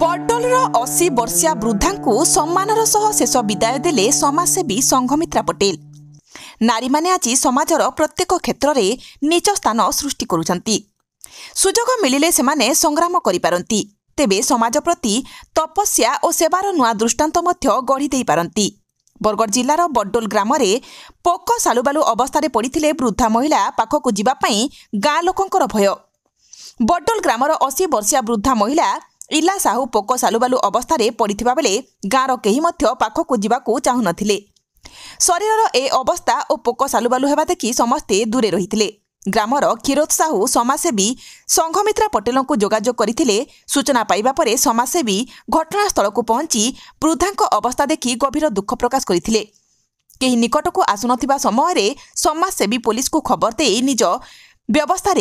बडोलर 80 वर्षिया वृद्धा को सम्मानर सह शेष विदाय देले समाजसेवी संघमित्रा पटेल। नारी माने आज समाजर प्रत्येक क्षेत्र में निज स्थान सृष्टि करुछंती। सुजोग मिलिले सेमाने संग्राम करि पारंती, तेबे समाज प्रति तपस्या और सेवार नुआ दृष्टांत मध्य गढ़ी देई पारंती। बरगढ़ जिलार बडोल ग्राम रे पोक सालुबालु अवस्था पड़िथिले वृद्धा महिला पाखकु जिबा पई गाँ लोकंकर भय। बडोल ग्रामर 80 वर्षिया वृद्धा महिला इला साहू पोक सालुबालु अवस्था पड़िथिबा बेले गाँर केही मध्य पाखकु जिबाकु चाहु नथिले। शरीरर ए अवस्था और पोक सालुबालु हेबा देखि समस्ते दूरे रहिथिले। ग्रामर क्षीरोद साहू समाजसेवी संघमित्रा पटेल को जोगाजोग करथिले। सूचना पाइबा परे समाजसेवी घटनास्थल को पहुंची वृद्धांक अवस्था देखि गभीर दुख प्रकाश करथिले। केही निकट को आसुनथिबा समय समाजसेवी पुलिस को खबर दे निज व्यवस्था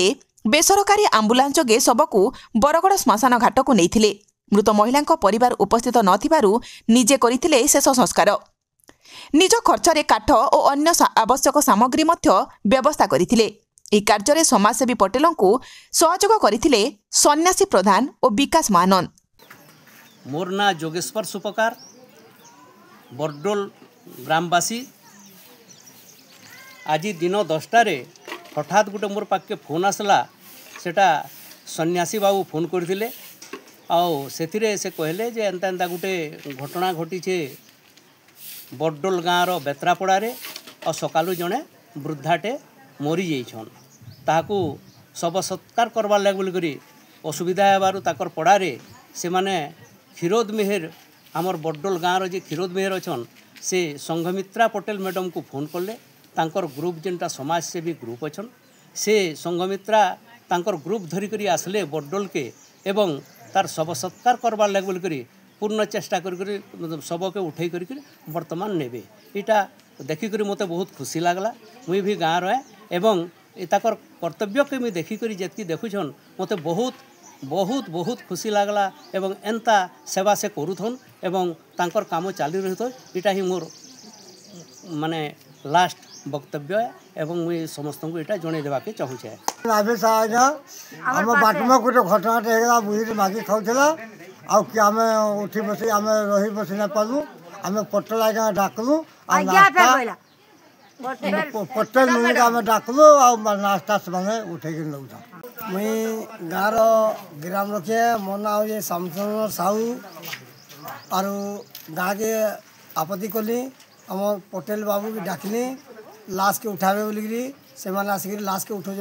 बेसरकारी आंबुलांस जोगे सबको बरगड़ श्मशान घाट को नैथिले। मृत महिला परिवार उपस्थित नथिबारु निजे करिथिले शेष संस्कार। निज खर्चरे काठ और अन्य आवश्यक सामग्री मध्य व्यवस्था करथिले। ए कार्य समाजसेवी पटेल को सहयोग करथिले सन्यासी प्रधान और विकास महानंद। मोर ना जोगेश्वर सुपकार, बडोल ग्रामवासी। आज दिन 10टा हठात गोटे मोर पाखे फोन आसला। सेटा सन्यासी बाबू फोन करथिले आउ सेथिरे से कहले जे एंता एंता गोटे घटना घटीछे बडोल गाँर बेत्रापड़ा रे और सकालू जड़े वृद्धाटे मरी जाइछन। ताकू शव सत्कार करवार लगे बोलिकरी असुविधा हेबारु ताकर पड़ारे से माने क्षीरोद मेहर आमर बडोल गाँर जे क्षीरोद मेहर अछन से संघमित्रा पटेल मैडम को फोन कले। तांकर ग्रुप जेनटा समाजसेवी ग्रुप अछन से संघमित्रा तांकर ग्रुप धरिकरी आसले बडोल के एवं तार शव सत्कार करवार लगे बोलिकरी पूर्ण चेष्टा करी शव के उठे करी वर्तमान नेबे। इटा देखिकरी मते बहुत खुशी लागला। मुई भी गाँव रहे एवं ताकर कर्तव्य के मुई देखिकरी जेतकी देखुछन मते बहुत बहुत बहुत खुशी लागला। एवं एंता सेवा से करूथन एवं तांकर काम चालू रहितो। इटा ही मोर माने लास्ट वक्तव्य है एवं मुई समस्त को इटा जणे देबा के चाहू छे। हम बाट में गोटे घटना बुझी मागी खाऊला आउ कि आम उठी बस आम रही बस ना पालू। आम पटेल आज्ञा डाकलु पटेल नुन आम डाकलु नास्ता से उठे नौ। मुई गाँव ग्राम रखे मो ना हो शामचंद्र साहू और गाँ के आपत्ति कली। आम पटेल बाबू की डाकली लाश के उठावे बोलिकी से आसिक लाश के उठौन।